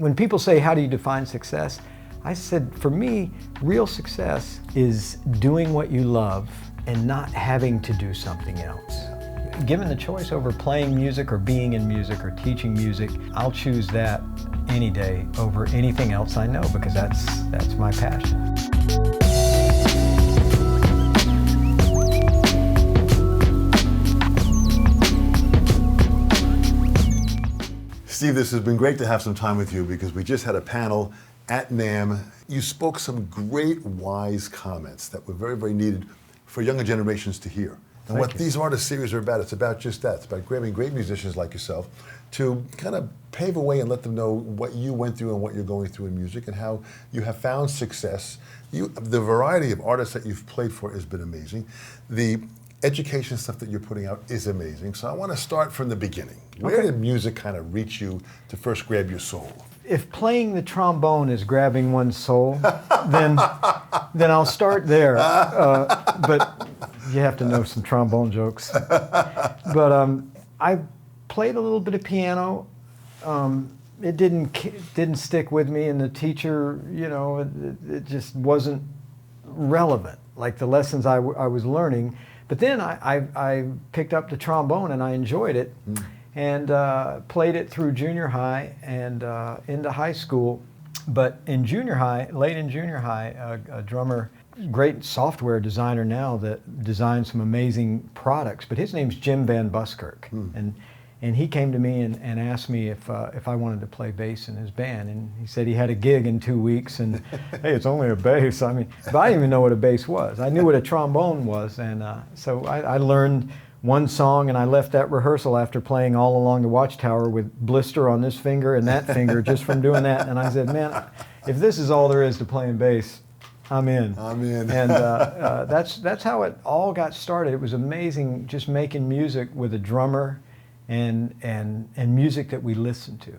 when people say, how do you define success? I said, for me, real success is doing what you love and not having to do something else. Given the choice over playing music or being in music or teaching music, I'll choose that any day over anything else I know, because that's my passion. Steve, this has been great to have some time with you, because we just had a panel at NAMM. You spoke some great, wise comments that were very, very needed for younger generations to hear. And what these artist series are about, it's about just that. It's about grabbing great musicians like yourself to kind of pave a way and let them know what you went through and what you're going through in music and how you have found success. The variety of artists that you've played for has been amazing. The education stuff that you're putting out is amazing. So I want to start from the beginning. Where did music kind of reach you to first grab your soul? If playing the trombone is grabbing one's soul, then I'll start there. But you have to know some trombone jokes. But I played a little bit of piano. It didn't stick with me, and the teacher, it just wasn't relevant, like the lessons I was learning. But then I picked up the trombone and I enjoyed it, and played it through junior high and into high school. But in junior high, late in junior high, a drummer, great software designer now that designs some amazing products, but his name's Jim Van Buskirk. And he came to me and asked me if I wanted to play bass in his band. And he said he had a gig in 2 weeks, and hey, it's only a bass. I mean, but I didn't even know what a bass was. I knew what a trombone was, and so I learned one song, and I left that rehearsal after playing All Along the Watchtower with blister on this finger and that finger just from doing that. And I said, man, if this is all there is to playing bass, I'm in. I'm in. And that's how it all got started. It was amazing just making music with a drummer and music that we listened to,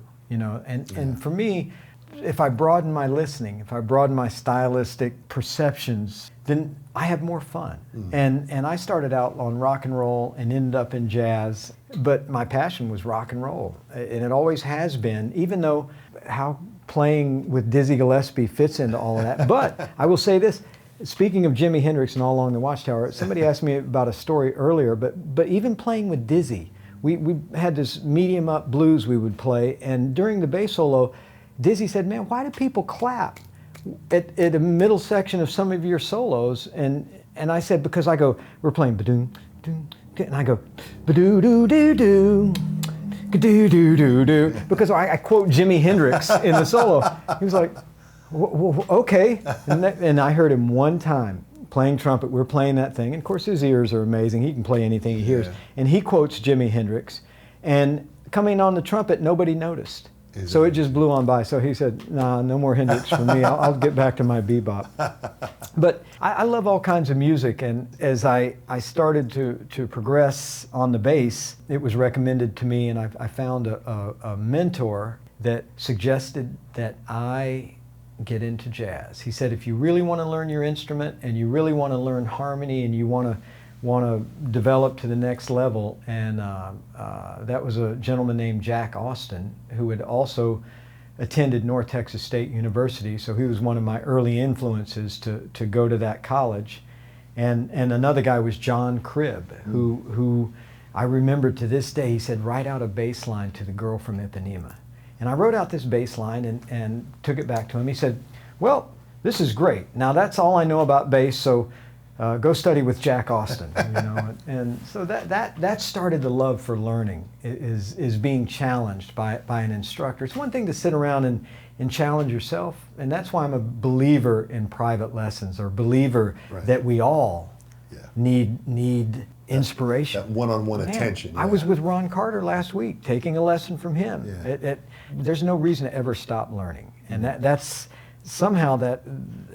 And for me, if I broaden my listening, if I broaden my stylistic perceptions, then I have more fun. And I started out on rock and roll and ended up in jazz, but my passion was rock and roll, and it always has been, even though how playing with Dizzy Gillespie fits into all of that. But I will say this, speaking of Jimi Hendrix and All Along the Watchtower, somebody asked me about a story earlier, but even playing with Dizzy, we had this medium up blues we would play, and during the bass solo, Dizzy said, man, why do people clap at a middle section of some of your solos? And I said, because I go, we're playing ba-doom, doom, and I go, ba-doo-doo-doo-doo, ka-doo-doo-doo-doo, because I quote Jimi Hendrix in the solo. He was like, okay. And I heard him one time playing trumpet. We're playing that thing. And of course, his ears are amazing. He can play anything he hears. And he quotes Jimi Hendrix. And coming on the trumpet, nobody noticed. So it just blew on by. So he said, nah, no more Hendrix for me. I'll get back to my bebop. But I love all kinds of music. And as I started to progress on the bass, it was recommended to me, and I found a mentor that suggested that I get into jazz. He said, if you really want to learn your instrument and you really want to learn harmony and you want to develop to the next level, and that was a gentleman named Jack Austin, who had also attended North Texas State University, so he was one of my early influences to go to that college. And another guy was John Cribb, who I remember to this day. He said, write out a bass line to the Girl from Ipanema. And I wrote out this bass line and took it back to him. He said, well, this is great. Now that's all I know about bass, so go study with Jack Austin. And so that started the love for learning, is being challenged by an instructor. It's one thing to sit around and challenge yourself, and that's why I'm a believer in private lessons, or believer that we all need inspiration. That one-on-one attention. I was with Ron Carter last week taking a lesson from him. There's no reason to ever stop learning. And that's somehow that,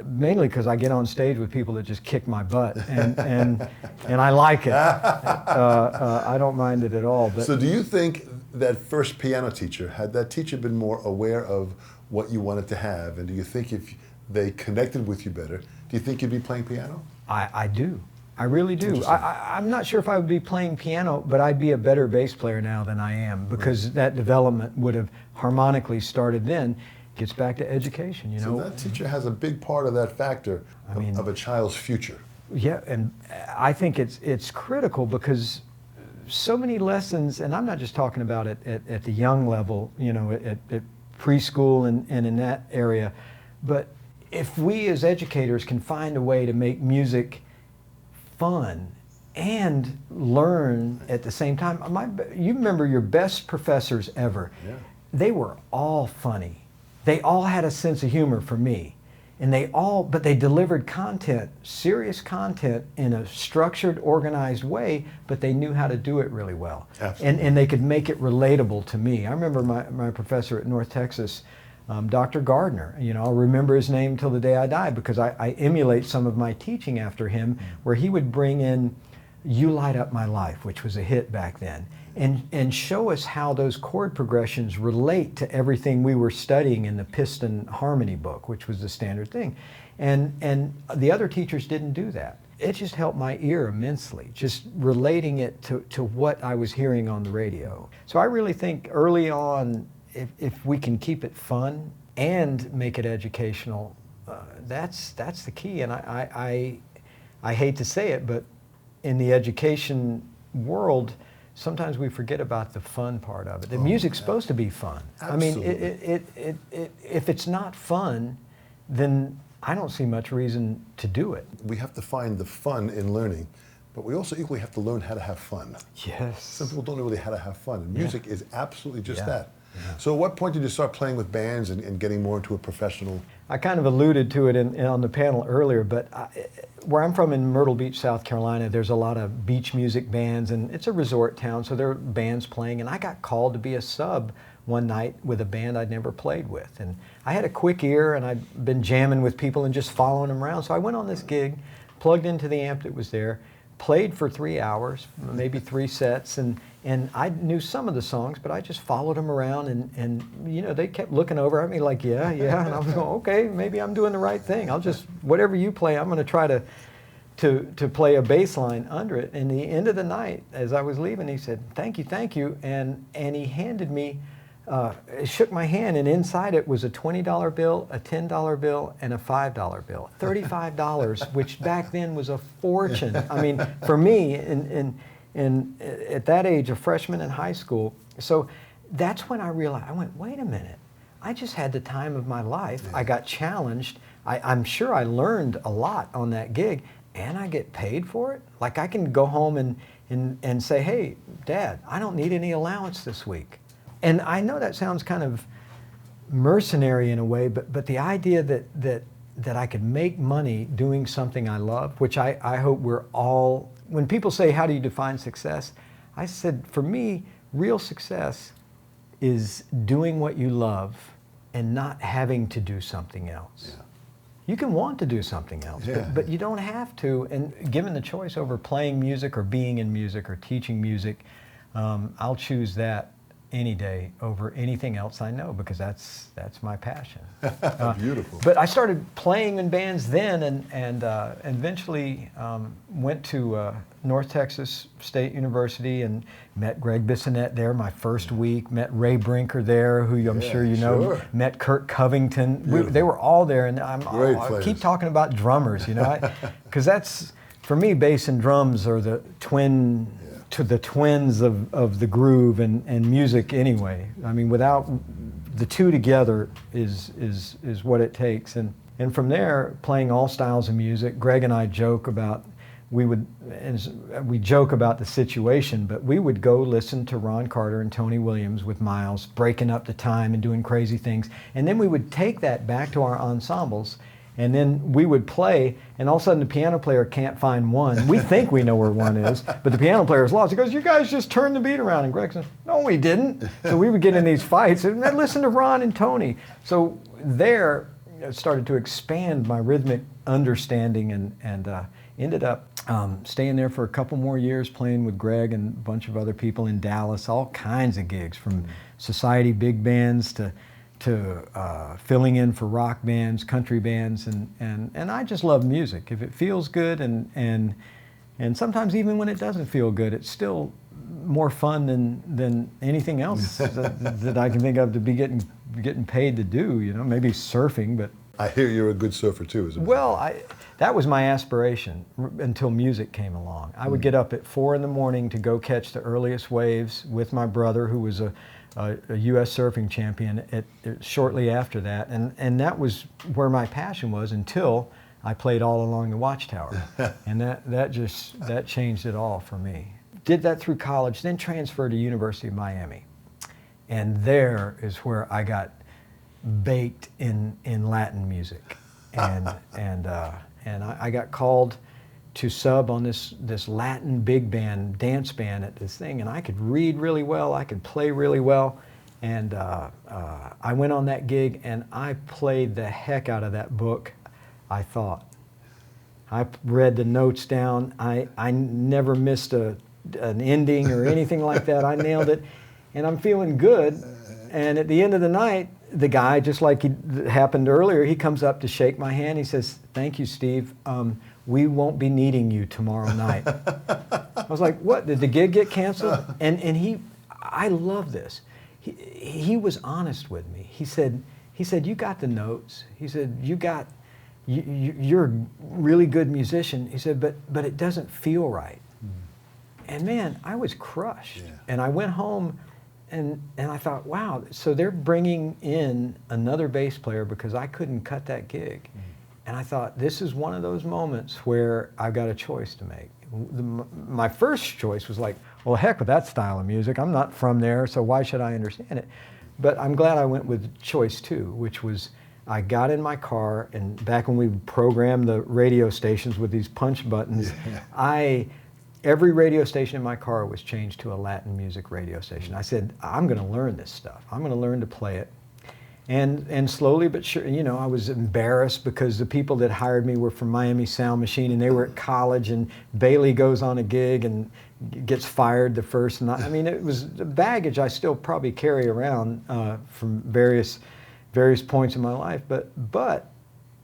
mainly because I get on stage with people that just kick my butt, and I like it. I don't mind it at all. But so do you think that first piano teacher, had that teacher been more aware of what you wanted to have, and do you think if they connected with you better, do you think you'd be playing piano? I do. I really do. I'm not sure if I would be playing piano, but I'd be a better bass player now than I am, because that development would have harmonically started then. Gets back to education, you know. So that teacher has a big part of that factor of a child's future. Yeah, and I think it's critical, because so many lessons, and I'm not just talking about it at the young level, you know, at preschool and in that area, but if we as educators can find a way to make music fun and learn at the same time. You remember your best professors ever. Yeah. They were all funny. They all had a sense of humor for me. And but they delivered content, serious content, in a structured, organized way, but they knew how to do it really well. Absolutely. And they could make it relatable to me. I remember my professor at North Texas, Dr. Gardner. You know, I'll remember his name till the day I die, because I emulate some of my teaching after him, where he would bring in "You Light Up My Life," which was a hit back then, and show us how those chord progressions relate to everything we were studying in the piston harmony book, which was the standard thing. And the other teachers didn't do that. It just helped my ear immensely, just relating it to what I was hearing on the radio. So I really think early on, if we can keep it fun and make it educational, that's the key. And I hate to say it, but in the education world, sometimes we forget about the fun part of it. The music's supposed to be fun. Absolutely. I mean, if it's not fun, then I don't see much reason to do it. We have to find the fun in learning, but we also equally have to learn how to have fun. Yes. Some people don't know really how to have fun, and music is absolutely just that. Yeah. So at what point did you start playing with bands and getting more into a professional? I kind of alluded to it on the panel earlier, but where I'm from in Myrtle Beach, South Carolina, there's a lot of beach music bands, and it's a resort town, so there are bands playing, and I got called to be a sub one night with a band I'd never played with. And I had a quick ear, and I'd been jamming with people and just following them around. So I went on this gig, plugged into the amp that was there, played for 3 hours, maybe 3 sets, and I knew some of the songs, but I just followed them around, and you know, they kept looking over at me like, yeah, and I was going, okay, maybe I'm doing the right thing. I'll just, whatever you play, I'm going to try to play a bass line under it. And the end of the night, as I was leaving, he said, thank you, and he handed me, shook my hand, and inside it was a $20 bill, a $10 bill, and a $5 bill. $35, which back then was a fortune. I mean, for me, at that age, a freshman in high school. So that's when I realized, I went, wait a minute, I just had the time of my life. I got challenged. I'm sure I learned a lot on that gig, and I get paid for it. Like, I can go home and say, hey, Dad, I don't need any allowance this week. And I know that sounds kind of mercenary in a way, but the idea that I could make money doing something I love, which I hope we're all, when people say, how do you define success? I said, for me, real success is doing what you love and not having to do something else. Yeah. You can want to do something else, but you don't have to. And given the choice over playing music or being in music or teaching music, I'll choose that any day over anything else I know, because that's my passion. Beautiful. But I started playing in bands then, and eventually went to North Texas State University and met Greg Bissonette there my first week, met Ray Brinker there, who I'm sure you know, met Kirk Covington. They were all there, and I keep talking about drummers, you know, because that's, for me, bass and drums are the twins of the groove and music anyway. I mean, without the two together is what it takes. And from there, playing all styles of music. Greg and I joke about, we joke about the situation, but we would go listen to Ron Carter and Tony Williams with Miles, breaking up the time and doing crazy things. And then we would take that back to our ensembles, and then we would play, and all of a sudden the piano player can't find one. We think we know where one is, but the piano player is lost. He goes, you guys just turned the beat around. And Greg says, no, we didn't. So we would get in these fights, and then listen to Ron and Tony. So there, I started to expand my rhythmic understanding, and ended up staying there for a couple more years, playing with Greg and a bunch of other people in Dallas, all kinds of gigs, from society big bands to filling in for rock bands, country bands, and I just love music. If it feels good and And sometimes even when it doesn't feel good, it's still more fun than anything else that I can think of to be getting paid to do. You know, maybe surfing, but. I hear you're a good surfer too, isn't it? Well, that was my aspiration until music came along. I would get up at 4 in the morning to go catch the earliest waves with my brother, who was a U.S. surfing champion, shortly after that. And that was where my passion was until I played All Along the Watchtower. And that changed it all for me. Did that through college, then transferred to University of Miami. And there is where I got baked in Latin music. And I got called to sub on this Latin big band, dance band at this thing, and I could read really well, I could play really well, and I went on that gig and I played the heck out of that book, I thought. I read the notes down, I never missed an ending or anything like that, I nailed it, and I'm feeling good, and at the end of the night, the guy, just like it happened earlier, he comes up to shake my hand, he says, "Thank you, Steve. We won't be needing you tomorrow night." I was like, what, did the gig get canceled? And I love this. He was honest with me. He said, you got the notes. He said, you're a really good musician. He said, but it doesn't feel right. And man, I was crushed. Yeah. And I went home and I thought, wow, so they're bringing in another bass player because I couldn't cut that gig. And I thought, this is one of those moments where I've got a choice to make. My first choice was like, well, heck with that style of music. I'm not from there, so why should I understand it? But I'm glad I went with choice 2, which was I got in my car, and back when we programmed the radio stations with these punch buttons, every radio station in my car was changed to a Latin music radio station. I said, I'm going to learn this stuff. I'm going to learn to play it. And slowly but sure, you know, I was embarrassed because the people that hired me were from Miami Sound Machine, and they were at college, and Bailey goes on a gig and gets fired the first night. I mean, it was the baggage I still probably carry around from various points in my life, but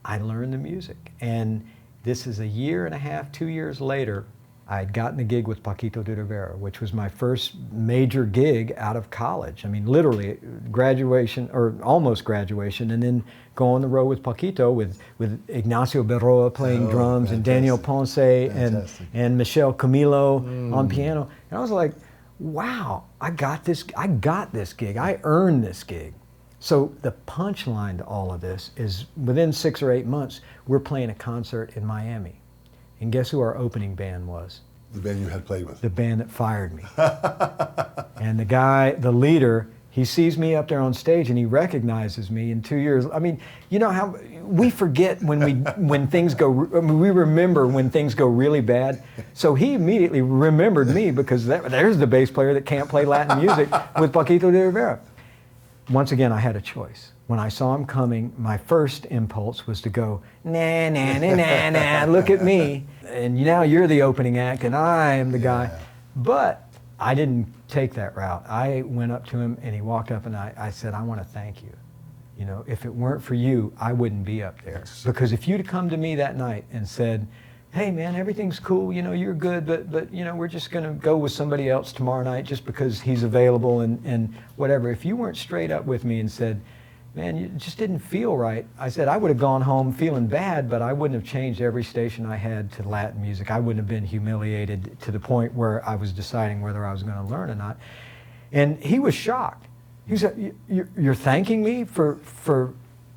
I learned the music. And this is a year and a half, 2 years later, I had gotten a gig with Paquito de Rivera, which was my first major gig out of college. I mean, literally graduation, or almost graduation, and then go on the road with Paquito with Ignacio Berroa playing drums, fantastic. And Daniel Ponce and Michelle Camilo on piano. And I was like, wow, I got this gig. I earned this gig. So the punchline to all of this is within 6 or 8 months, we're playing a concert in Miami. And guess who our opening band was? The band you had played with. The band that fired me. And the guy, the leader, he sees me up there on stage and he recognizes me in 2 years. I mean, you know how we forget when things go, I mean, we remember when things go really bad. So he immediately remembered me because there's the bass player that can't play Latin music with Paquito de Rivera. Once again, I had a choice. When I saw him coming, my first impulse was to go, nah, nah, nah, nah, nah, look at me. And now you're the opening act and I am the guy. But I didn't take that route. I went up to him and he walked up and I said, I want to thank you. You know, if it weren't for you, I wouldn't be up there. Because if you'd come to me that night and said, hey man, everything's cool, you know, you're good, but you know, we're just gonna go with somebody else tomorrow night just because he's available and whatever. If you weren't straight up with me and said, man, you just didn't feel right, I said I would have gone home feeling bad, but I wouldn't have changed every station I had to Latin music. I wouldn't have been humiliated to the point where I was deciding whether I was gonna learn or not. And he was shocked. He said, you're thanking me for,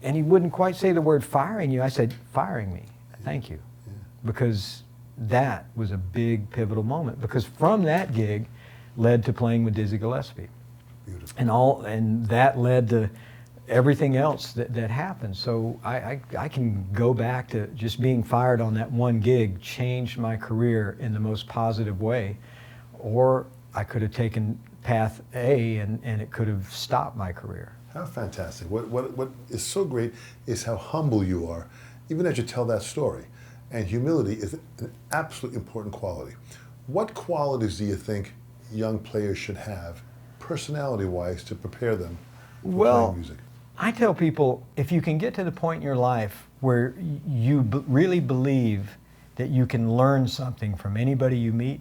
and he wouldn't quite say the word firing you. I said, firing me, thank you. Because that was a big pivotal moment. Because from that gig led to playing with Dizzy Gillespie. Beautiful. And that led to everything else that happened. So I can go back to just being fired on that one gig changed my career in the most positive way. Or I could have taken path A and it could have stopped my career. How fantastic. What is so great is how humble you are, even as you tell that story. And humility is an absolutely important quality. What qualities do you think young players should have, personality-wise, to prepare them for playing music? I tell people, if you can get to the point in your life where you really believe that you can learn something from anybody you meet,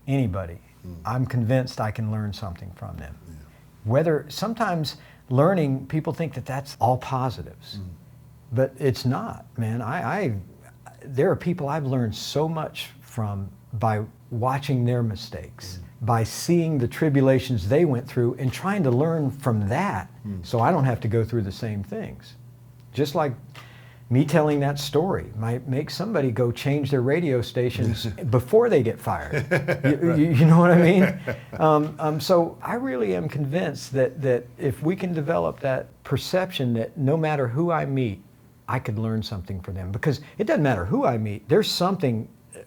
anybody. I'm convinced I can learn something from them. Yeah. Whether sometimes learning, people think that that's all positives, but it's not, man. There are people I've learned so much from by watching their mistakes, by seeing the tribulations they went through and trying to learn from that so I don't have to go through the same things. Just like me telling that story might make somebody go change their radio stations before they get fired. You know what I mean? So I really am convinced that if we can develop that perception that no matter who I meet, I could learn something from them. Because it doesn't matter who I meet, there's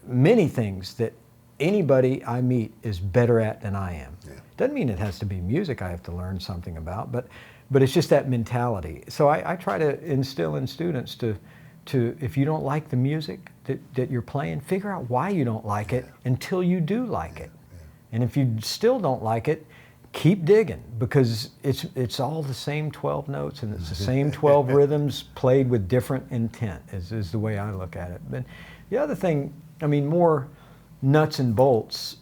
many things that anybody I meet is better at than I am. Yeah. Doesn't mean it has to be music I have to learn something about, but it's just that mentality. So I try to instill in students to if you don't like the music that you're playing, figure out why you don't like it until you do like it. Yeah. And if you still don't like it, keep digging, because it's all the same 12 notes and it's the same 12 rhythms played with different intent is the way I look at it. But the other thing, I mean, more nuts and bolts,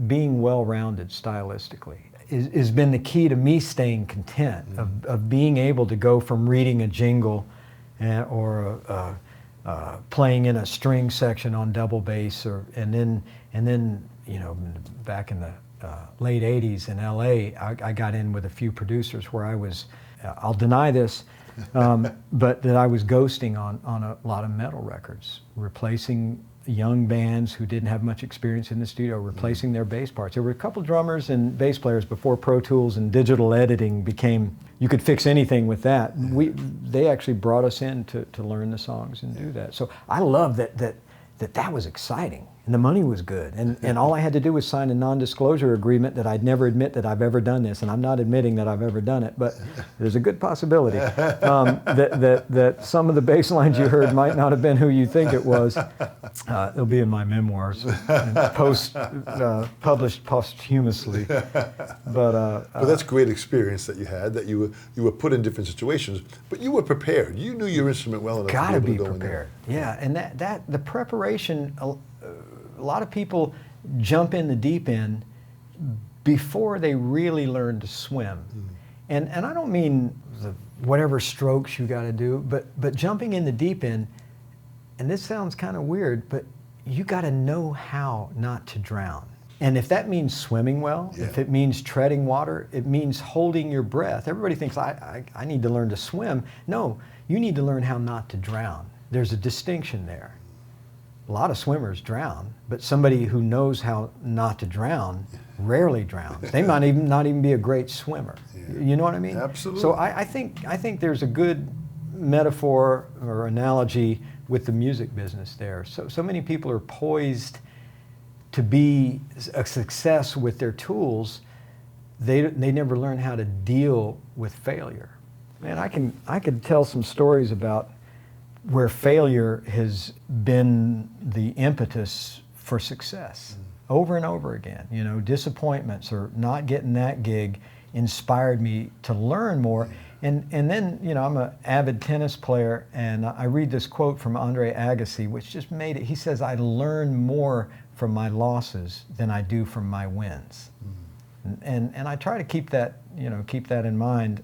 being well-rounded stylistically has been the key to me staying content, of being able to go from reading a jingle or playing in a string section on double bass, and then you know, back in the late 80s in LA, I got in with a few producers where I was, I'll deny this, but that I was ghosting on a lot of metal records, replacing young bands who didn't have much experience in the studio, replacing their bass parts. There were a couple drummers and bass players before Pro Tools and digital editing became, you could fix anything with that. They actually brought us in to learn the songs and do that. So I love that was exciting. And the money was good. And all I had to do was sign a non-disclosure agreement that I'd never admit that I've ever done this. And I'm not admitting that I've ever done it, but there's a good possibility that some of the bass lines you heard might not have been who you think it was. They'll be in my memoirs, published posthumously. But that's great experience that you had, that you were put in different situations, but you were prepared. You knew your instrument well enough gotta to be able be to go prepared. in there. Yeah, and that the preparation, a lot of people jump in the deep end before they really learn to swim. And I don't mean whatever strokes you got to do, but jumping in the deep end, and this sounds kind of weird, but you got to know how not to drown. And if that means swimming well, if it means treading water, it means holding your breath. Everybody thinks, I need to learn to swim. No, you need to learn how not to drown. There's a distinction there. A lot of swimmers drown, but somebody who knows how not to drown rarely drowns. They might not even be a great swimmer. You know what I mean? Absolutely. So I think there's a good metaphor or analogy with the music business there. So many people are poised to be a success with their tools. They never learn how to deal with failure. Man, I could tell some stories about where failure has been the impetus for success over and over again. You know, disappointments or not getting that gig inspired me to learn more. And then, you know, I'm an avid tennis player, and I read this quote from Andre Agassi, which just made it. He says, "I learn more from my losses than I do from my wins." And I try to keep that in mind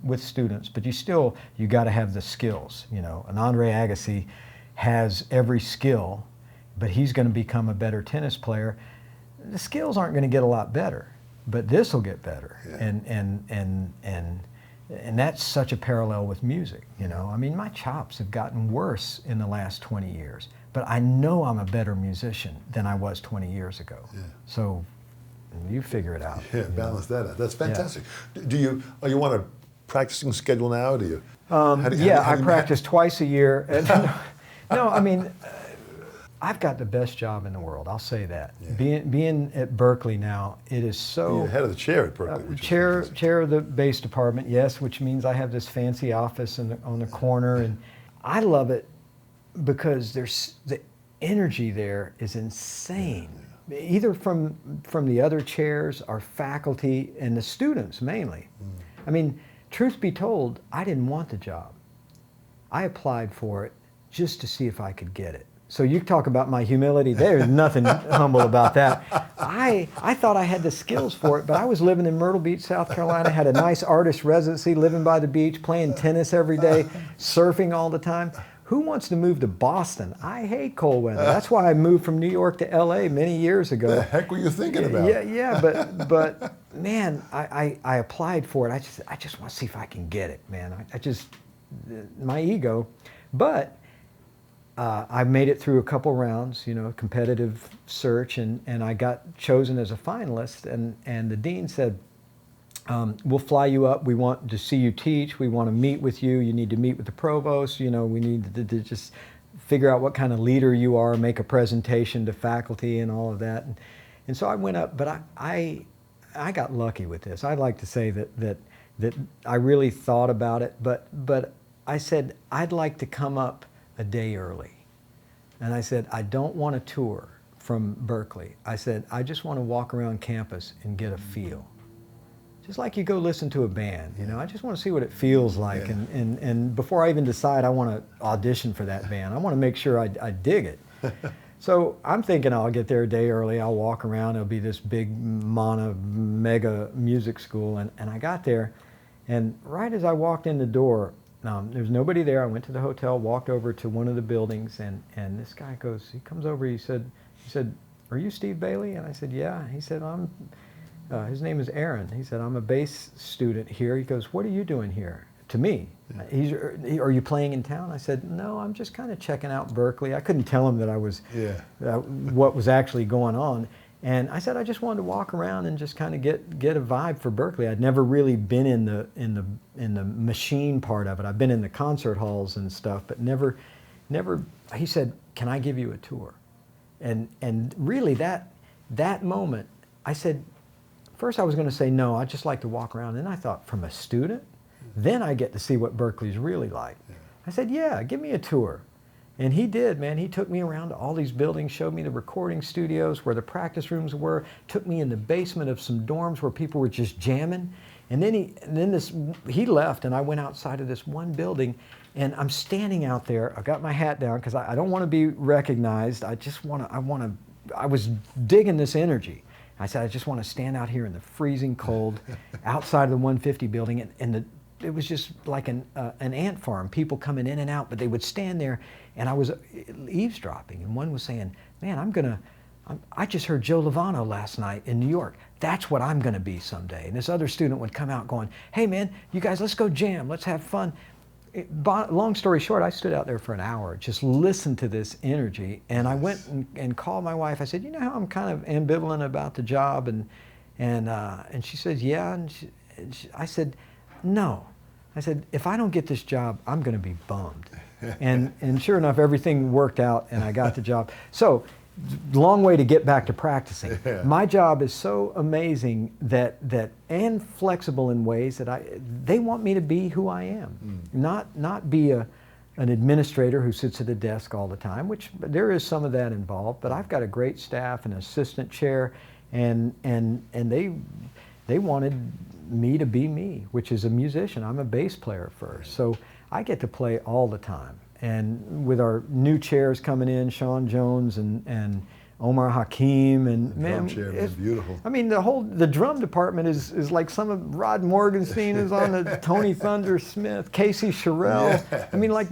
with students. But you got to have the skills. You know, and Andre Agassi has every skill, but he's going to become a better tennis player. The skills aren't going to get a lot better, but this will get better. Yeah. And that's such a parallel with music. You know, I mean, my chops have gotten worse in the last 20 years, but I know I'm a better musician than I was 20 years ago. Yeah. So you figure it out. Yeah, balance that out. That's fantastic. Yeah. Are you on a practicing schedule now? Do you? I practice twice a year. No, I mean, I've got the best job in the world. I'll say that. Yeah. Being at Berklee now, it is so. You're head of the chair at Berklee. Chair of the bass department, yes, which means I have this fancy office on the corner, and I love it because the energy there is insane. Yeah. Either from the other chairs, our faculty, and the students mainly. I mean, truth be told, I didn't want the job. I applied for it just to see if I could get it. So you talk about my humility. There's nothing humble about that. I thought I had the skills for it, but I was living in Myrtle Beach, South Carolina, had a nice artist residency, living by the beach, playing tennis every day, surfing all the time. Who wants to move to Boston? I hate cold weather. That's why I moved from New York to LA many years ago. The heck were you thinking about? Yeah, but man, I applied for it. I just want to see if I can get it, man. I just, my ego. But I made it through a couple rounds, competitive search, and I got chosen as a finalist, and the dean said, we'll fly you up. We want to see you teach. We want to meet with you. You need to meet with the provost. We need to just figure out what kind of leader you are, make a presentation to faculty and all of that. And so I went up, but I got lucky with this. I'd like to say that I really thought about it, but I said, I'd like to come up a day early. And I said, I don't want a tour from Berklee. I said, I just want to walk around campus and get a feel. Just like you go listen to a band, I just want to see what it feels like. Yeah. And before I even decide I want to audition for that band, I want to make sure I dig it. So I'm thinking I'll get there a day early, I'll walk around, it'll be this big mega music school. And I got there, and right as I walked in the door, there's nobody there. I went to the hotel, walked over to one of the buildings, and this guy he comes over, he said, are you Steve Bailey? And I said, yeah. He said, his name is Aaron. He said, I'm a bass student here. He goes, what are you doing here? To me. Yeah. Are you playing in town? I said, no, I'm just kind of checking out Berklee. I couldn't tell him that I was, what was actually going on. And I said, I just wanted to walk around and just kind of get a vibe for Berklee. I'd never really been in the machine part of it. I've been in the concert halls and stuff, but never. He said, can I give you a tour? And really that moment, I said, first I was going to say no, I'd just like to walk around. And I thought, from a student, then I get to see what Berklee's really like. Yeah. I said, yeah, give me a tour. And he did, man. He took me around to all these buildings, showed me the recording studios where the practice rooms were, took me in the basement of some dorms where people were just jamming. And then he left, and I went outside of this one building, and I'm standing out there. I got my hat down because I don't want to be recognized. I was digging this energy. I said, I just want to stand out here in the freezing cold outside of the 150 building, and it was just like an ant farm, people coming in and out, but they would stand there, and I was eavesdropping, and one was saying, man, I just heard Joe Lovano last night in New York. That's what I'm going to be someday. And this other student would come out going, hey man, you guys, let's go jam, let's have fun. Long story short, I stood out there for an hour, just listened to this energy, and I went and called my wife. I said, you know how I'm kind of ambivalent about the job? And she says, yeah. And I said, no. I said, if I don't get this job, I'm going to be bummed. And sure enough, everything worked out, and I got the job. So, long way to get back to practicing. Yeah. My job is so amazing and flexible in ways that they want me to be who I am, not be an administrator who sits at a desk all the time, which there is some of that involved. But I've got a great staff, an assistant chair, and they wanted me to be me, which is a musician. I'm a bass player first, so I get to play all the time. And with our new chairs coming in, Sean Jones and Omar Hakim, and man, it's beautiful. I mean, the drum department is like some of Rod Morgenstein is on the Tony Thunder Smith, Casey Sherrill. Yes. I mean, like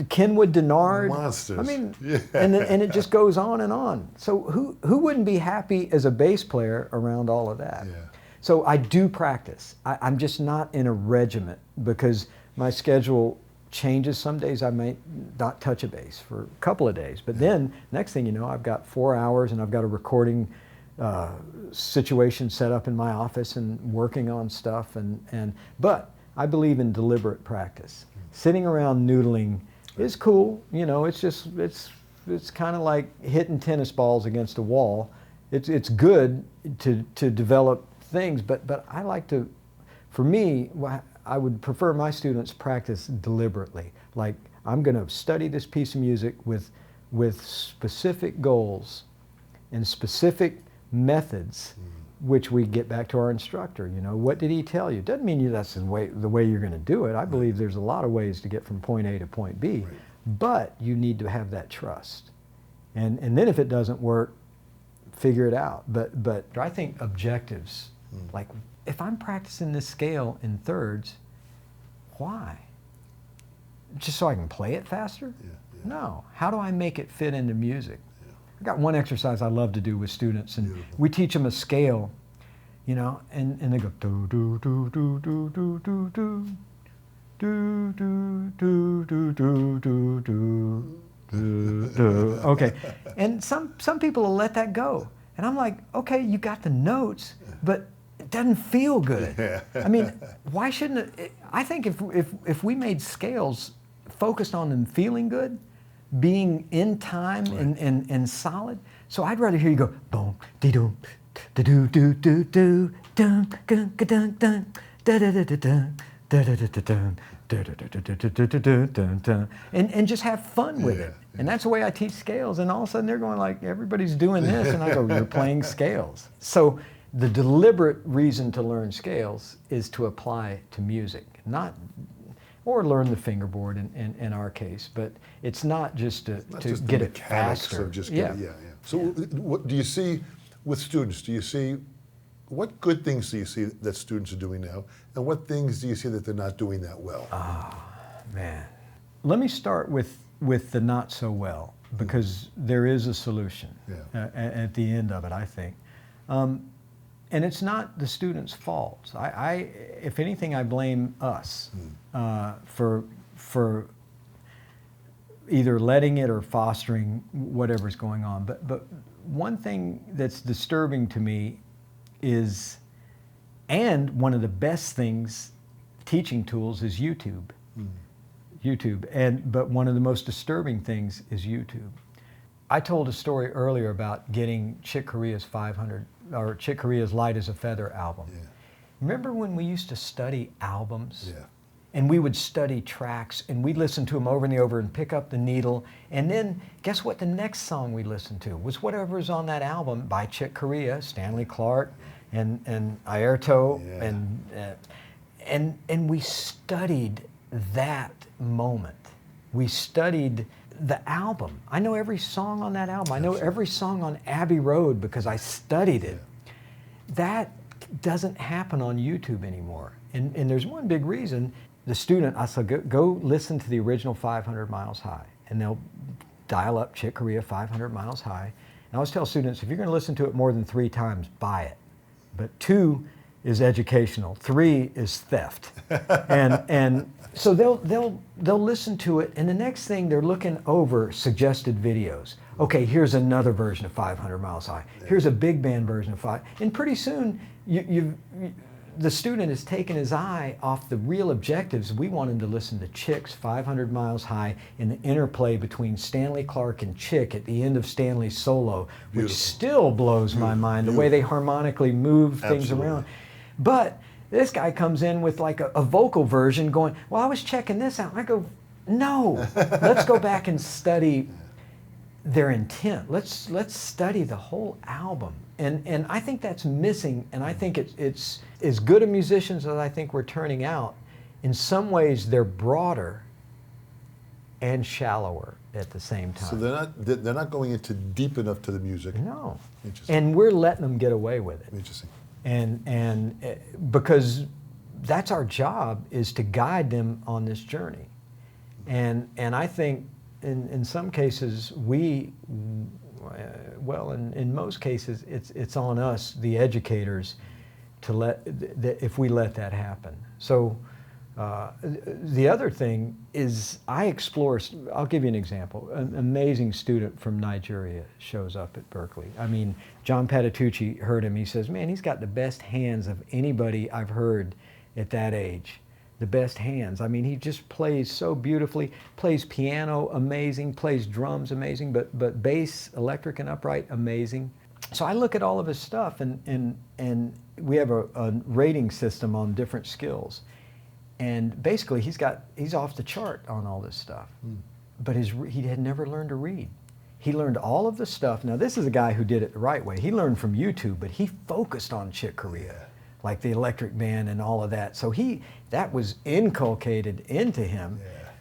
Kenwood Denard. Monsters. I mean, and it just goes on and on. So who wouldn't be happy as a bass player around all of that? Yeah. So I do practice. I'm just not in a regiment because my schedule changes. Some days I might not touch a bass for a couple of days, but then next thing you know, I've got 4 hours and I've got a recording situation set up in my office and working on stuff. But I believe in deliberate practice. Sitting around noodling is cool. It's kind of like hitting tennis balls against a wall. It's good to develop things, but I like to, for me, I would prefer my students practice deliberately. Like, I'm going to study this piece of music with specific goals and specific methods, which we get back to our instructor. What did he tell you? Doesn't mean that's the way you're going to do it. I believe there's a lot of ways to get from point A to point B, but you need to have that trust. And then if it doesn't work, figure it out. But I think objectives, like if I'm practicing this scale in thirds, why? Just so I can play it faster? Yeah. No. How do I make it fit into music? I got one exercise I love to do with students, and we teach them a scale, you know, and they go do do do do do do do do do do do do do do. Okay, and some people will let that go, and I'm like, okay, you got the notes, but it doesn't feel good. I mean, why shouldn't it? I think if we made scales focused on them feeling good, being in time and solid. So I'd rather hear you go boom dee doom da do do do do dun dun dun dun da da da da dun da da da da dun da da da da da da, and just have fun with it. And that's the way I teach scales. And all of a sudden they're going like, everybody's doing this, and I go, you're playing scales. So the deliberate reason to learn scales is to apply to music, not. Or learn the fingerboard in our case, but it's not just to just get the it faster. Of just yeah. So what do you see with students? Do you see, what good things do you see that students are doing now, and what things do you see that they're not doing that well? Man. Let me start with the not so well, because there is a solution at the end of it, I think. And it's not the students' fault. If anything, I blame us for either letting it or fostering whatever's going on. But one thing that's disturbing to me is, and one of the best things, teaching tools, is YouTube. But one of the most disturbing things is YouTube. I told a story earlier about getting Chick Corea's 500, or Chick Corea's Light as a Feather album. Yeah. Remember when we used to study albums? Yeah. And we would study tracks, and we'd listen to them over and over and pick up the needle. And then guess what the next song we listened to was whatever was on that album by Chick Corea, Stanley Clarke, and Airto, and we studied that moment. We studied the album. I know every song on that album. I know every song on Abbey Road because I studied it. That doesn't happen on YouTube anymore. And there's one big reason. The student, I said, go listen to the original 500 Miles High, and they'll dial up Chick Corea 500 Miles High. And I always tell students, if you're going to listen to it more than 3 times, buy it. But 2 is educational, 3 is theft. and so they'll listen to it, and the next thing they're looking over suggested videos. Okay, here's another version of 500 Miles High. Here's a big band version of 5. And pretty soon, the student has taken his eye off the real objectives. We want him to listen to Chick's 500 Miles High and the interplay between Stanley Clarke and Chick at the end of Stanley's solo, which still blows my mind, the way they harmonically move things around. But this guy comes in with like a vocal version going, well, I was checking this out. And I go, no, let's go back and study their intent. Let's study the whole album. And I think that's missing, and I think it's as good a musicians as I think we're turning out. In some ways, they're broader and shallower at the same time. So they're not going into deep enough to the music. No. Interesting. And we're letting them get away with it. Interesting. And because that's our job, is to guide them on this journey. And I think in some cases in most cases it's on us, the educators, to if we let that happen. So the other thing is I'll give you an example. An amazing student from Nigeria shows up at Berklee. I mean, John Patitucci heard him. He says, man, he's got the best hands of anybody I've heard at that age. The best hands. I mean, he just plays so beautifully, plays piano amazing, plays drums amazing, but bass, electric and upright, amazing. So I look at all of his stuff, and we have a rating system on different skills. And basically, he's off the chart on all this stuff. But he had never learned to read. He learned all of the stuff. Now, this is a guy who did it the right way. He learned from YouTube, but he focused on Chick Corea, like the electric band and all of that. So that was inculcated into him,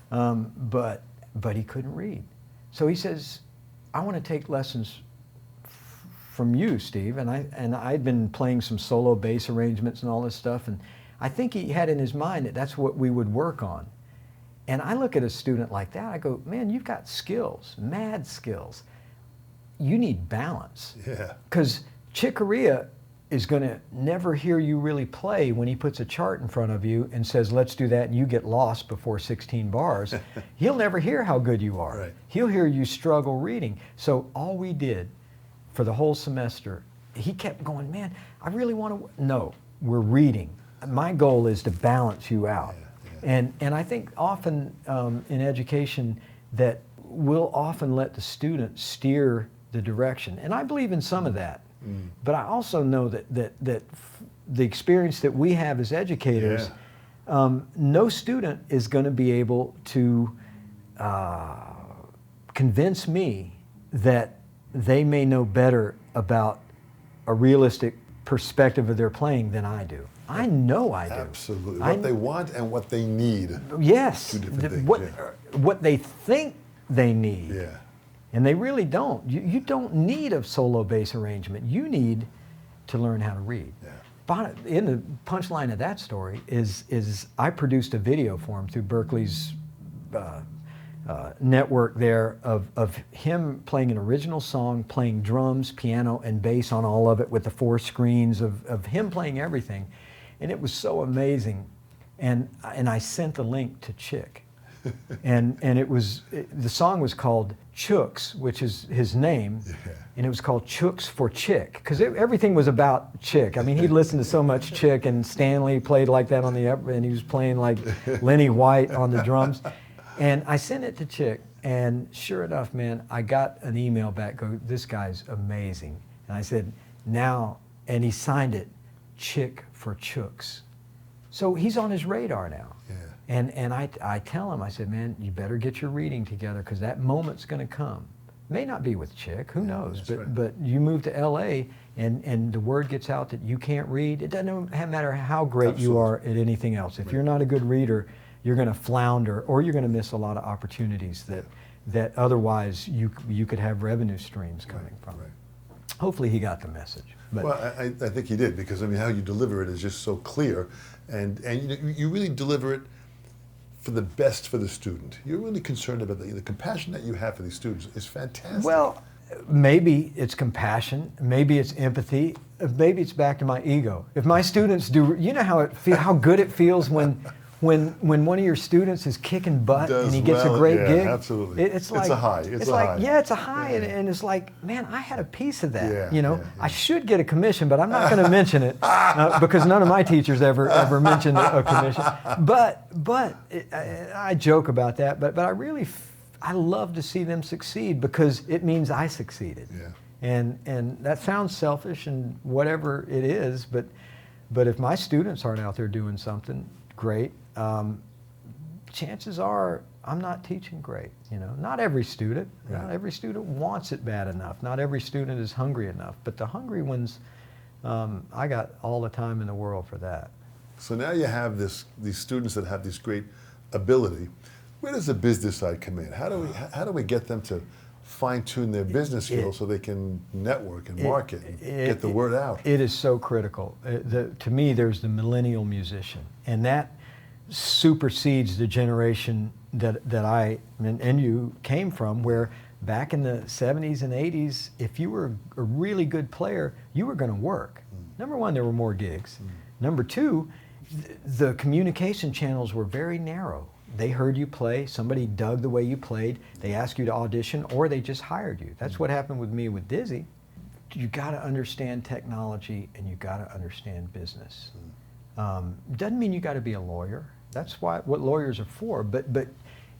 but he couldn't read. So he says, I want to take lessons from you, Steve. And I'd been playing some solo bass arrangements and all this stuff, and I think he had in his mind that that's what we would work on. And I look at a student like that, I go, man, you've got skills, mad skills. You need balance. Yeah. Because Chick Corea is going to never hear you really play when he puts a chart in front of you and says, let's do that, and you get lost before 16 bars. He'll never hear how good you are. Right. He'll hear you struggle reading. So all we did for the whole semester, he kept going, man, I really want to, no, we're reading. My goal is to balance you out. Yeah. And I think often in education that we'll often let the student steer the direction. And I believe in some of that. But I also know that the experience that we have as educators, no student is going to be able to convince me that they may know better about a realistic perspective of their playing than I do. I know I do. Absolutely. What they want and what they need. Yes. Two different things. What they think they need. Yeah. And they really don't. You don't need a solo bass arrangement. You need to learn how to read. Yeah. In the punchline of that story is I produced a video for him through Berklee's network there of him playing an original song, playing drums, piano, and bass on all of it with the 4 screens of him playing everything. And it was so amazing. And I sent the link to Chick. and the song was called Chooks, which is his name, and it was called Chooks for Chick, because everything was about Chick. I mean, he'd listened to so much Chick, and Stanley played like that on the and he was playing like Lenny White on the drums. And I sent it to Chick, and sure enough, man, I got an email back, go, this guy's amazing. And I said, now, and he signed it, Chick for Chooks. So he's on his radar now. Yeah. And I tell him, I said, man, you better get your reading together, because that moment's going to come. May not be with Chick, who knows, but you move to LA and the word gets out that you can't read. It doesn't matter how great you are at anything else. If you're not a good reader, you're going to flounder, or you're going to miss a lot of opportunities that otherwise you could have revenue streams coming from. Right. Hopefully he got the message. But well, I think he did, because I mean, how you deliver it is just so clear, and you really deliver it for the best for the student. You're really concerned about the compassion that you have for these students is fantastic. Well, maybe it's compassion, maybe it's empathy, maybe it's back to my ego. If my students do, you know how good it feels when one of your students is kicking butt and he gets a great gig. Absolutely. It's a high. It's a high. Yeah, it's a high, and it's like, man, I had a piece of that. I should get a commission, but I'm not going to mention it because none of my teachers ever mentioned a commission. But I joke about that. But I love to see them succeed, because it means I succeeded. Yeah. And that sounds selfish and whatever it is, but if my students aren't out there doing something great, chances are I'm not teaching great. Not every student. Right. Not every student wants it bad enough. Not every student is hungry enough. But the hungry ones, I got all the time in the world for that. So now you have these students that have this great ability. Where does the business side come in? How do we get them to fine-tune their business skills so they can network and market and get the word out? It is so critical. To me, there's the millennial musician, and that supersedes the generation that I and you came from, where back in the 70s and 80s, if you were a really good player, you were going to work. Number one, there were more gigs. Number two, the communication channels were very narrow. They heard you play, somebody dug the way you played, they asked you to audition, or they just hired you. That's what happened with me with Dizzy. You got to understand technology, and you got to understand business. Doesn't mean you got to be a lawyer. That's what lawyers are for, but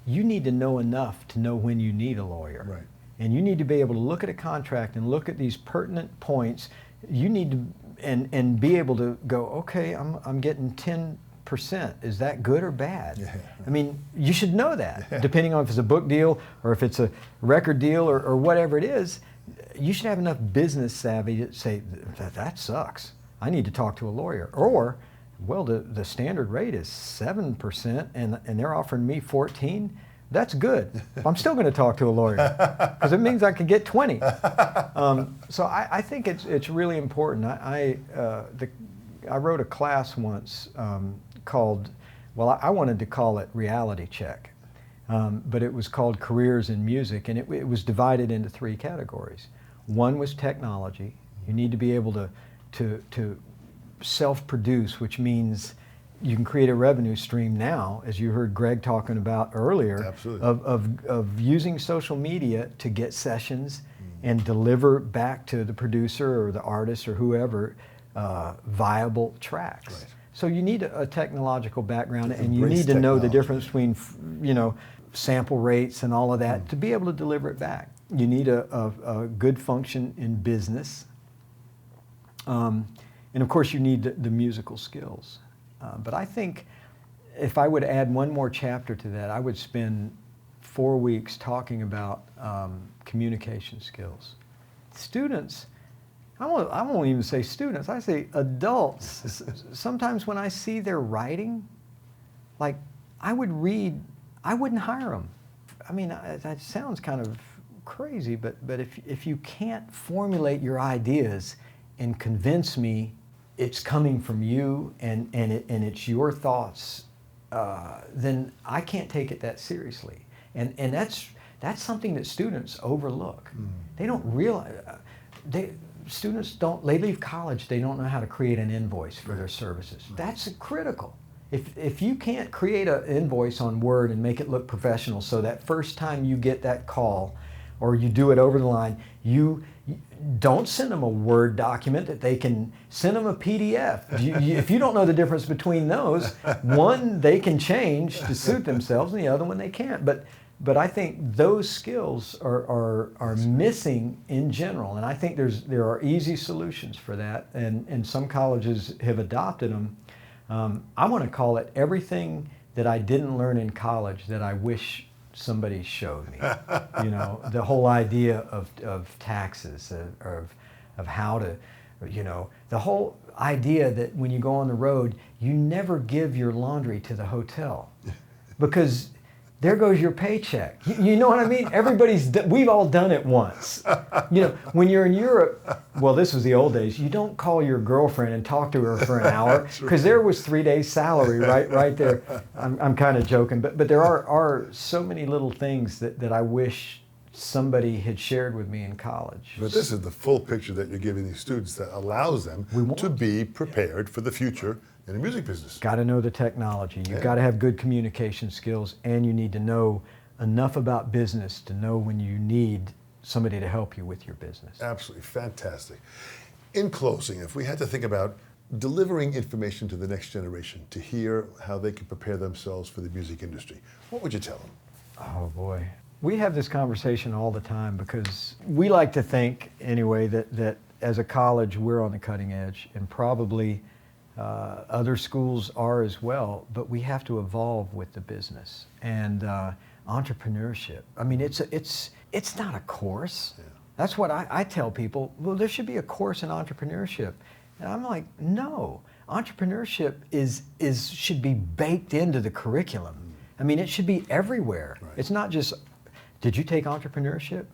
you need to know enough to know when you need a lawyer. Right. And you need to be able to look at a contract and look at these pertinent points. You need to and be able to go, okay, I'm getting 10%. Is that good or bad? Yeah. I mean, you should know that, depending on if it's a book deal or if it's a record deal or whatever it is. You should have enough business savvy to say, that sucks. I need to talk to a lawyer. Or, well, the standard rate is 7% and they're offering me 14. That's good. I'm still going to talk to a lawyer because it means I could get 20. So I think it's really important. I wrote a class once called, well, I wanted to call it Reality Check, but it was called Careers in Music, and it was divided into 3 categories. One was technology. You need to be able to self-produce, which means you can create a revenue stream now, as you heard Greg talking about earlier. Absolutely. Of using social media to get sessions and deliver back to the producer or the artist or whoever viable tracks. Right. So you need a technological background, and you Embrace need to know the technology. difference between, sample rates and all of that to be able to deliver it back. You need a good function in business. And of course you need the musical skills. But I think if I would add one more chapter to that, I would spend 4 weeks talking about communication skills. Students, I won't even say students, I say adults. Sometimes when I see their writing, like I wouldn't hire them. I mean, that sounds kind of crazy, but if you can't formulate your ideas and convince me it's coming from you and it's your thoughts, then I can't take it that seriously. And that's something that students overlook. They don't realize, students they leave college, they don't know how to create an invoice for their services. That's critical. If you can't create an invoice on Word and make it look professional, so that first time you get that call or you do it over the line, you don't send them a Word document that they can send them a PDF. If you don't know the difference between those, one they can change to suit themselves, and the other one they can't. But I think those skills are missing in general, and I think there are easy solutions for that, and some colleges have adopted them. I want to call it everything that I didn't learn in college that I wish somebody showed me. The whole idea of taxes, of how to, the whole idea that when you go on the road, you never give your laundry to the hotel because there goes your paycheck. You know what I mean? We've all done it once. When you're in Europe, well, this was the old days, you don't call your girlfriend and talk to her for an hour because there was 3 days' salary right there. I'm kind of joking, but there are so many little things that I wish somebody had shared with me in college. But this is the full picture that you're giving these students that allows them to be prepared for the future in the music business. Got to know the technology. You've got to have good communication skills, and you need to know enough about business to know when you need somebody to help you with your business. Absolutely fantastic. In closing, if we had to think about delivering information to the next generation to hear how they can prepare themselves for the music industry, what would you tell them? Oh boy. We have this conversation all the time because we like to think, anyway, that as a college we're on the cutting edge, and probably other schools are as well, but we have to evolve with the business and entrepreneurship. I mean, it's not a course. Yeah. That's what I tell people. Well, there should be a course in entrepreneurship, and I'm like, no. Entrepreneurship should be baked into the curriculum. I mean, it should be everywhere. Right. It's not just, did you take entrepreneurship?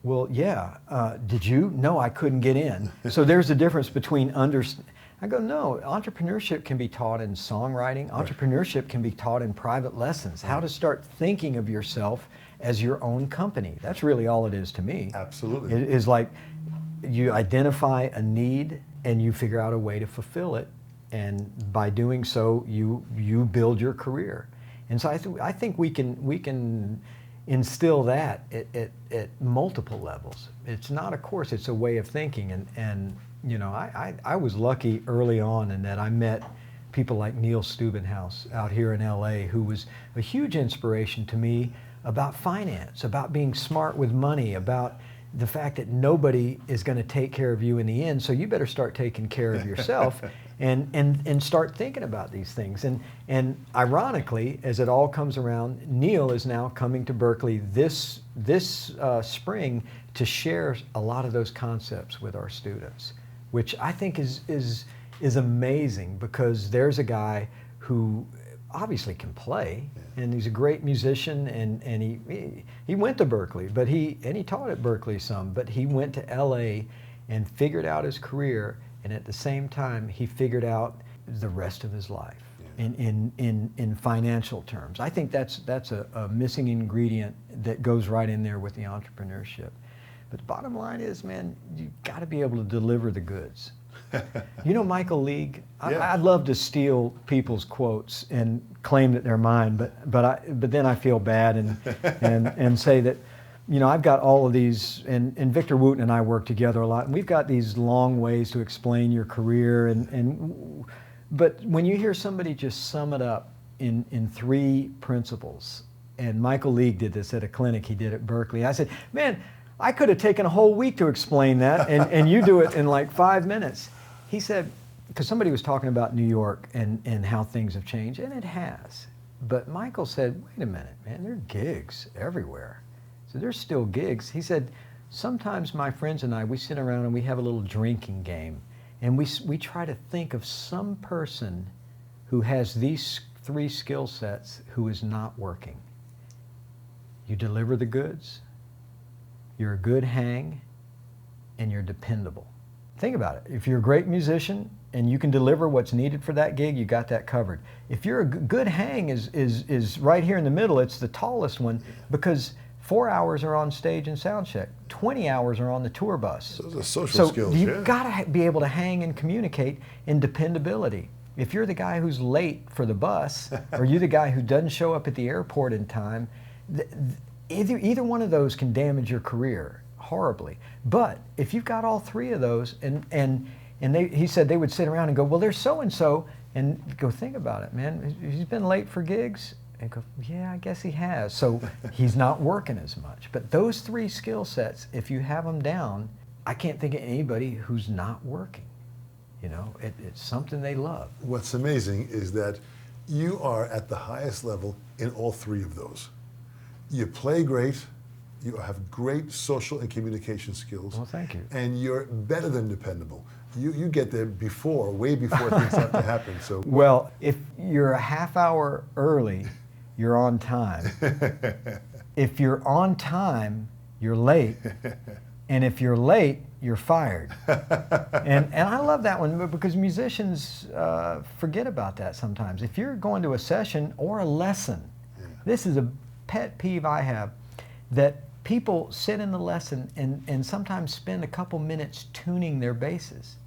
Well, yeah. Did you? No, I couldn't get in. So there's a difference between I go, no, entrepreneurship can be taught in songwriting. Entrepreneurship can be taught in private lessons. How to start thinking of yourself as your own company. That's really all it is to me. Absolutely. It is like you identify a need and you figure out a way to fulfill it. And by doing so, you build your career. And so I think we can instill that at multiple levels. It's not a course, it's a way of thinking. And I was lucky early on in that I met people like Neil Steubenhouse out here in LA, who was a huge inspiration to me about finance, about being smart with money, about the fact that nobody is going to take care of you in the end, so you better start taking care of yourself and start thinking about these things. And ironically, as it all comes around, Neil is now coming to Berklee this spring to share a lot of those concepts with our students, which I think is amazing, because there's a guy who obviously can play, and he's a great musician, and he went to Berklee, but he taught at Berklee some, but he went to LA and figured out his career, and at the same time he figured out the rest of his life in financial terms. I think that's a missing ingredient that goes right in there with the entrepreneurship. But the bottom line is, man, you got to be able to deliver the goods. You know Michael League? Yeah. I'd love to steal people's quotes and claim that they're mine, but then I feel bad and say that, you know, I've got all of these, and Victor Wooten and I work together a lot, and we've got these long ways to explain your career, but when you hear somebody just sum it up in 3 principles, and Michael League did this at a clinic he did at Berklee, I said, man, I could have taken a whole week to explain that, and you do it in like 5 minutes. He said, because somebody was talking about New York and how things have changed, and it has. But Michael said, wait a minute, man, there are gigs everywhere. So there's still gigs. He said, sometimes my friends and I, we sit around and we have a little drinking game, and we try to think of some person who has these 3 skill sets who is not working. You deliver the goods, you're a good hang, and you're dependable. Think about it. If you're a great musician and you can deliver what's needed for that gig, you got that covered. If you're a good hang is right here in the middle, it's the tallest one, because 4 hours are on stage and sound check. 20 hours are on the tour bus. Those are social skills. So you've got to be able to hang and communicate in dependability. If you're the guy who's late for the bus, or you're the guy who doesn't show up at the airport in time, either one of those can damage your career horribly. But if you've got all 3 of those, he said they would sit around and go, well, there's so-and-so, and go, think about it, man. He's been late for gigs. And go, yeah, I guess he has. So he's not working as much. But those 3 skill sets, if you have them down, I can't think of anybody who's not working. You know, it's something they love. What's amazing is that you are at the highest level in all 3 of those. You play great, you have great social and communication skills. Well, thank you. And you're better than dependable. You get there way before things have to happen. So well, if you're a half hour early, you're on time. If you're on time, you're late. And if you're late, you're fired. And I love that one, because musicians forget about that sometimes. If you're going to a session or a lesson, this is a pet peeve I have, that people sit in the lesson and sometimes spend a couple minutes tuning their basses.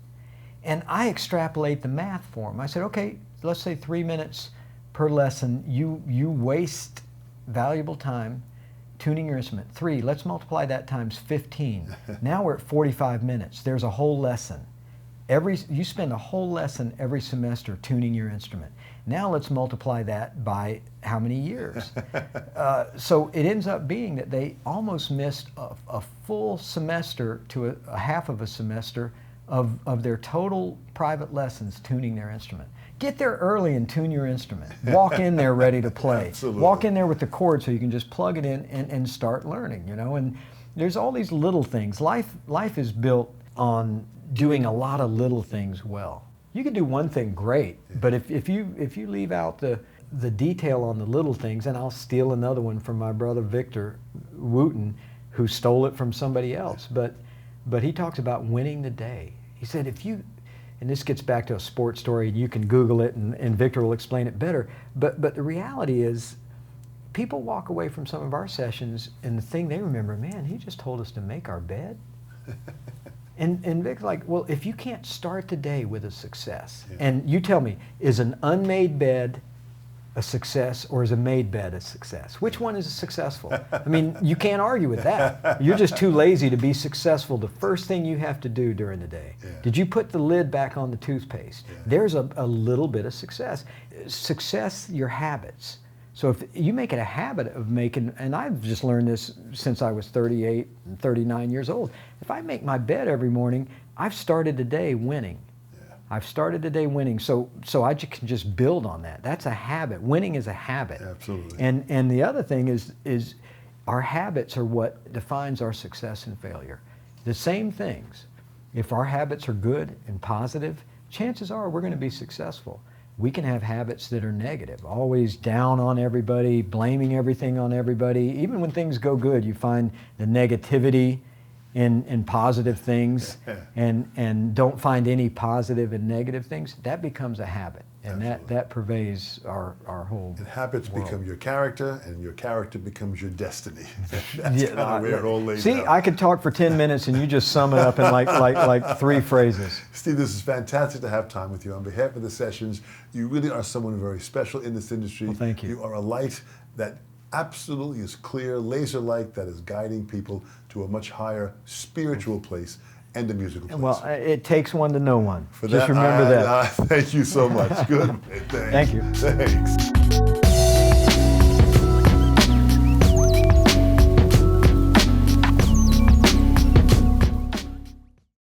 And I extrapolate the math for them. I said, okay, let's say 3 minutes per lesson, you waste valuable time tuning your instrument. 3, let's multiply that times 15. Now we're at 45 minutes. There's a whole lesson. You spend a whole lesson every semester tuning your instrument. Now let's multiply that by how many years? So it ends up being that they almost missed a full semester to a half of a semester of their total private lessons tuning their instrument. Get there early and tune your instrument. Walk in there ready to play. Absolutely. Walk in there with the chord so you can just plug it in and start learning, you know. And there's all these little things. Life is built on doing a lot of little things well. You can do one thing great, but if you leave out the detail on the little things, and I'll steal another one from my brother Victor Wooten, who stole it from somebody else, but he talks about winning the day. He said, and this gets back to a sports story, you can Google it, and Victor will explain it better, but the reality is, people walk away from some of our sessions, and the thing they remember, man, he just told us to make our bed. And Vic's like, well, if you can't start the day with a success, and you tell me, is an unmade bed a success, or is a made bed a success? Which one is successful? I mean, you can't argue with that. You're just too lazy to be successful the first thing you have to do during the day. Did you put the lid back on the toothpaste? There's a little bit of success. Success, your habits. So if you make it a habit of making, and I've just learned this since I was 38 and 39 years old, if I make my bed every morning, I've started the day winning. I've started the day winning, so I can just build on that. That's a habit. Winning is a habit. Absolutely. And the other thing is our habits are what defines our success and failure. The same things. If our habits are good and positive, chances are we're going to be successful. we can have habits that are negative, always down on everybody, blaming everything on everybody. Even when things go good, you find the negativity in positive things and don't find any positive and negative things. That becomes a habit, and that pervades our whole And habits world. become your character, and your character becomes your destiny. That's kind of where it all lays See, out. I could talk for 10 minutes and you just sum it up in like 3 phrases. Steve, this is fantastic to have time with you. On behalf of the sessions, you really are someone very special in this industry. Well, thank you. You are a light that absolutely is clear, laser-like, that is guiding people to a much higher spiritual place and a musical place. Well, it takes one to know one. For Just that, remember that. Thank you so much. Good. Thanks. Thank you. Thanks.